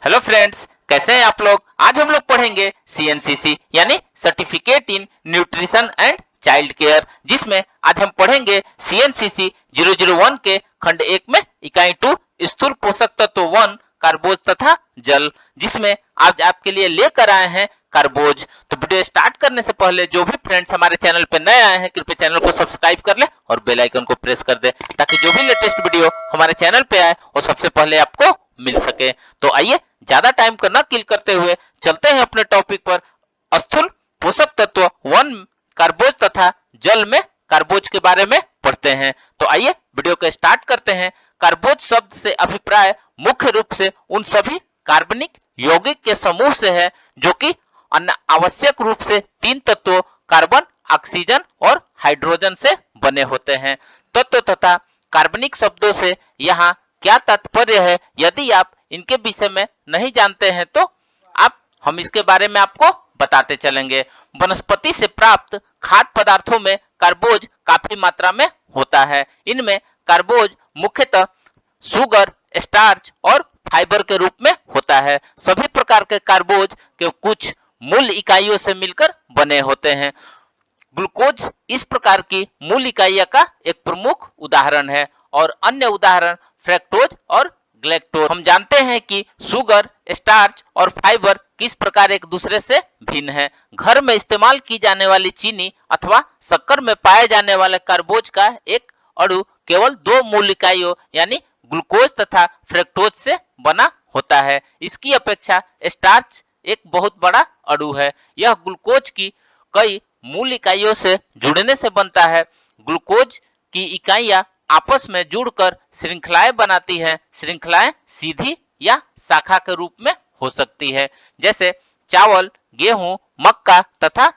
Hello friends, कैसे हैं आप लोग। आज हम लोग पढ़ेंगे सीएनसीसी यानी certificate in nutrition and child care, जिसमें आज हम पढ़ेंगे सीएनसीसी 001 के खंड 1 में इकाई 2 स्थूल पोषक तत्व 1 कार्बोज तथा जल, जिसमें आज आपके लिए लेकर आए हैं कार्बोज। तो वीडियो स्टार्ट करने से पहले जो भी फ्रेंड्स हमारे चैनल पे नए आए हैं कृपया चैनल को सब्सक्राइब कर ले और बेल आइकन को प्रेस कर दे, ताकि जो भी लेटेस्ट वीडियो हमारे चैनल पे आए वो सबसे पहले आपको मिल सके। तो आइए ज्यादा टाइम को न किल करते हुए चलते हैं अपने टॉपिक पर। स्थूल पोषक तत्व 1 कार्बोज तथा जल में कार्बोज के बारे में पढ़ते हैं। तो आइए वीडियो को स्टार्ट करते हैं। कार्बोज शब्द से अभिप्राय मुख्य रूप से उन सभी कार्बनिक यौगिक के समूह से है जो कि आवश्यक रूप से 3 तत्वों कार्बन, ऑक्सीजन और हाइड्रोजन से बने होते हैं। तत्व तथा कार्बनिक शब्दों से यहाँ क्या तात्पर्य है, यदि आप इनके विषय में नहीं जानते हैं तो हम इसके बारे में आपको बताते चलेंगे। वनस्पति से प्राप्त खाद्य पदार्थों में कार्बोज काफी मात्रा में होता है। इनमें कार्बोज मुख्यतः शुगर, स्टार्च और फाइबर के रूप में होता है। सभी प्रकार के कार्बोज के कुछ मूल इकाइयों से मिलकर बने होते हैं। ग्लूकोज इस प्रकार की मूल इकाइयों का एक प्रमुख उदाहरण है और अन्य उदाहरण फ्रक्टोज और ग्लैक्टोज। हम जानते हैं कि शुगर, स्टार्च और फाइबर किस प्रकार एक दूसरे से भिन्न है। घर में इस्तेमाल की जाने वाली चीनी अथवा शक्कर में पाए जाने वाले कार्बोज का एक अणु केवल 2 मूल इकाइयों यानी ग्लूकोज तथा फ्रक्टोज से बना होता है। इसकी अपेक्षा स्टार्च एक बहुत बड़ा अणु है। यह ग्लूकोज की कई मूल इकाइयों से जुड़ने से बनता है। ग्लूकोज की इकाइयां आपस में जुड़कर श्रृंखलाएं बनाती हैं। श्रृंखलाएं सीधी या शाखा के रूप में हो सकती है, जैसे चावल, गेहूं, मक्का तथा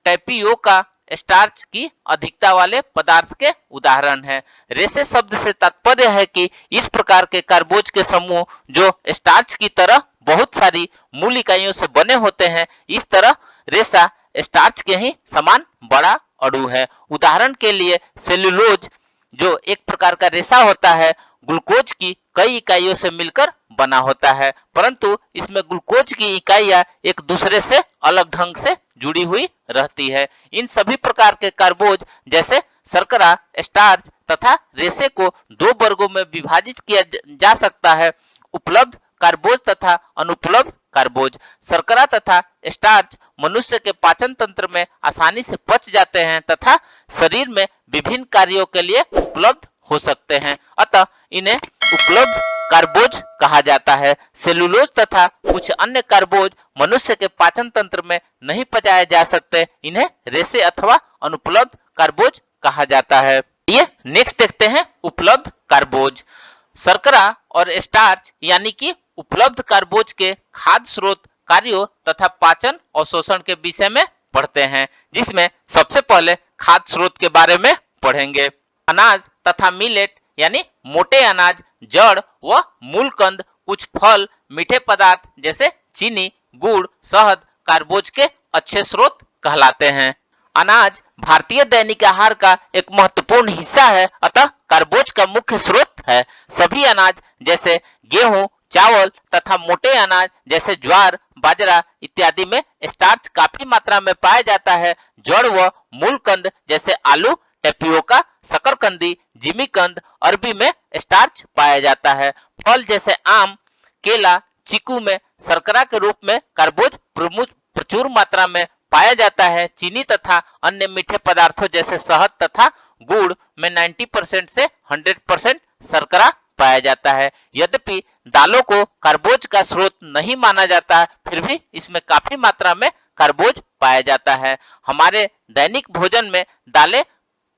टैपियोका स्टार्च की अधिकता वाले पदार्थ के उदाहरण है। रेसे शब्द से तात्पर्य है कि इस प्रकार के कार्बोज के समूह जो स्टार्च की तरह बहुत सारी मूल इकाइयों से बने होते हैं। इस तरह रेशा स्टार्च के ही समान बड़ा अणु है। उदाहरण के लिए सेल्यूलोज जो एक प्रकार का रेशा होता है, ग्लूकोज की कई इकाइयों से मिलकर बना होता है, परंतु इसमें ग्लूकोज की इकाइयां एक दूसरे से अलग ढंग से जुड़ी हुई रहती है। इन सभी प्रकार के कार्बोज जैसे शर्करा, स्टार्च तथा रेशे को 2 वर्गों में विभाजित किया जा सकता है: उपलब्ध कार्बोज तथा अनुपलब्ध कार्बोज। शर्करा तथा स्टार्च मनुष्य के पाचन तंत्र में आसानी से पच जाते हैं तथा शरीर में विभिन्न कार्यों के लिए उपलब्ध हो सकते हैं, अतः इन्हें उपलब्ध कार्बोज कहा जाता है। सेलुलोज तथा कुछ अन्य कार्बोज मनुष्य के पाचन तंत्र में नहीं पचाए जा सकते, इन्हें रेशे अथवा अनुपलब्ध कार्बोज कहा जाता है। ये नेक्स्ट देखते हैं उपलब्ध कार्बोज। शर्करा और स्टार्च यानी कि उपलब्ध कार्बोज के खाद्य स्रोत, कार्यों तथा पाचन और शोषण के विषय में पढ़ते हैं, जिसमें सबसे पहले खाद्य स्रोत के बारे में पढ़ेंगे। अनाज तथा मिलेट यानी मोटे अनाज, जड़ व मूलकंद, कुछ फल, मीठे पदार्थ जैसे चीनी, गुड़, शहद कार्बोज के अच्छे स्रोत कहलाते हैं। अनाज भारतीय दैनिक आहार का एक महत्वपूर्ण हिस्सा है, अतः कार्बोज का मुख्य स्रोत है। सभी अनाज जैसे गेहूं, चावल तथा मोटे अनाज जैसे ज्वार, बाजरा इत्यादि में स्टार्च काफी मात्रा में पाया जाता है। जड़ व मूलकंद जैसे आलू, टेपियोका, शकरकंदी, जिमीकंद, अरबी में स्टार्च पाया जाता है। फल जैसे आम, केला, चीकू में शर्करा के रूप में कार्बोज प्रचुर मात्रा में पाया जाता है। चीनी तथा अन्य मीठे पदार्थों जैसे शहद तथा गुड़ में 90% से 100% शर्करा पाया जाता है। यद्यपि दालों को कार्बोज का स्रोत नहीं माना जाता, फिर भी इसमें काफी मात्रा में कार्बोज पाया जाता है। हमारे दैनिक भोजन में दालें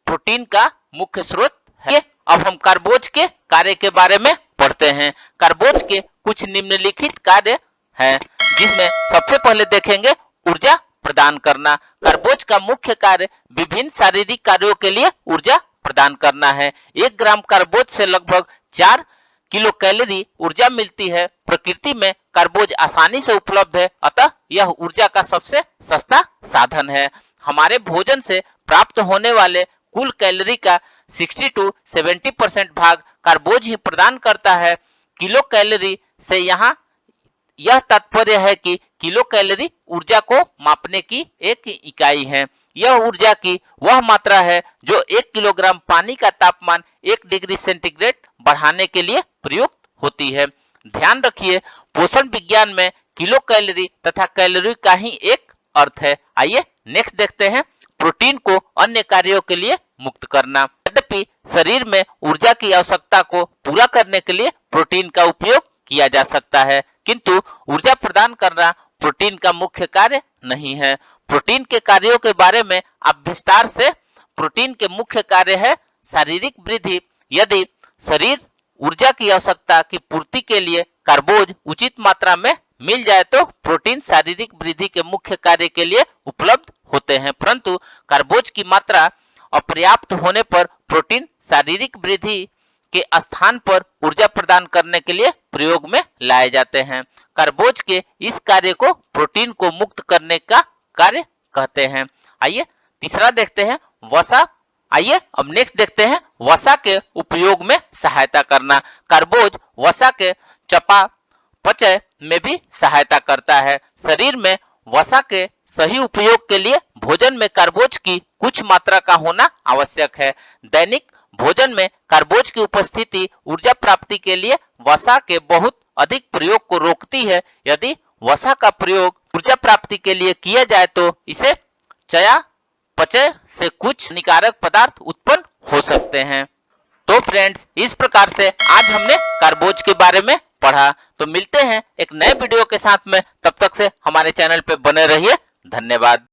प्रोटीन का मुख्य स्रोत है। अब हम कार्बोज के कार्य के बारे में पढ़ते हैं। कार्बोज के कुछ निम्नलिखित कार्य हैं, जिसमें सबसे पहले देखेंगे ऊर्जा प्रदान करना। कार्बोज का मुख्य कार्य विभिन्न शारीरिक कार्यों के लिए ऊर्जा प्रदान करना है। 1 ग्राम कार्बोज से लगभग 4 किलो कैलोरी ऊर्जा मिलती है। प्रकृति में कार्बोज आसानी से उपलब्ध है, अतः यह ऊर्जा का सबसे सस्ता साधन है। हमारे भोजन से प्राप्त होने वाले कुल कैलोरी का 60 to 70% भाग कार्बोज ही प्रदान करता है। किलो कैलोरी से यहाँ यह तात्पर्य है कि किलो कैलोरी ऊर्जा को मापने की एक इकाई है। यह ऊर्जा की वह मात्रा है जो 1 किलोग्राम पानी का तापमान 1 डिग्री सेंटीग्रेड बढ़ाने के लिए प्रयुक्त होती है। ध्यान रखिए, पोषण विज्ञान में किलो कैलोरी तथा कैलोरी का ही एक अर्थ है। आइए नेक्स्ट देखते हैं, प्रोटीन को अन्य कार्यों के लिए मुक्त करना। यद्यपि शरीर में ऊर्जा की आवश्यकता को पूरा करने के लिए प्रोटीन का उपयोग किया जा सकता है, किंतु ऊर्जा प्रदान करना प्रोटीन का मुख्य कार्य नहीं है। प्रोटीन के कार्यों के बारे में आप विस्तार से, प्रोटीन के मुख्य कार्य है शारीरिक वृद्धि। यदि शरीर ऊर्जा की आवश्यकता की पूर्ति के लिए कार्बोज उचित मात्रा में मिल जाए तो प्रोटीन शारीरिक वृद्धि के मुख्य कार्य के लिए उपलब्ध होते हैं, परंतु कार्बोज की मात्रा अपर्याप्त होने पर प्रोटीन शारीरिक वृद्धि के स्थान पर ऊर्जा प्रदान करने के लिए प्रयोग में लाए जाते हैं। कार्बोज के इस कार्य को प्रोटीन को मुक्त करने का कार्य कहते हैं। आइए तीसरा देखते हैं, वसा। आइए अब नेक्स्ट देखते हैं, वसा के उपयोग में सहायता करना। कार्बोज वसा के चयापचय में भी सहायता करता है। शरीर में वसा के सही उपयोग के लिए भोजन में कार्बोज की कुछ मात्रा का होना आवश्यक है। दैनिक भोजन में कार्बोज की उपस्थिति ऊर्जा प्राप्ति के लिए वसा के बहुत अधिक प्रयोग को रोकती है। यदि वसा का प्रयोग ऊर्जा प्राप्ति के लिए किया जाए तो इसे चयापचय से कुछ हानिकारक पदार्थ उत्पन्न हो सकते हैं। तो फ्रेंड्स, इस प्रकार से आज हमने कार्बोज के बारे में पढ़ा। तो मिलते हैं एक नए वीडियो के साथ में, तब तक से हमारे चैनल पे बने रहिए। धन्यवाद।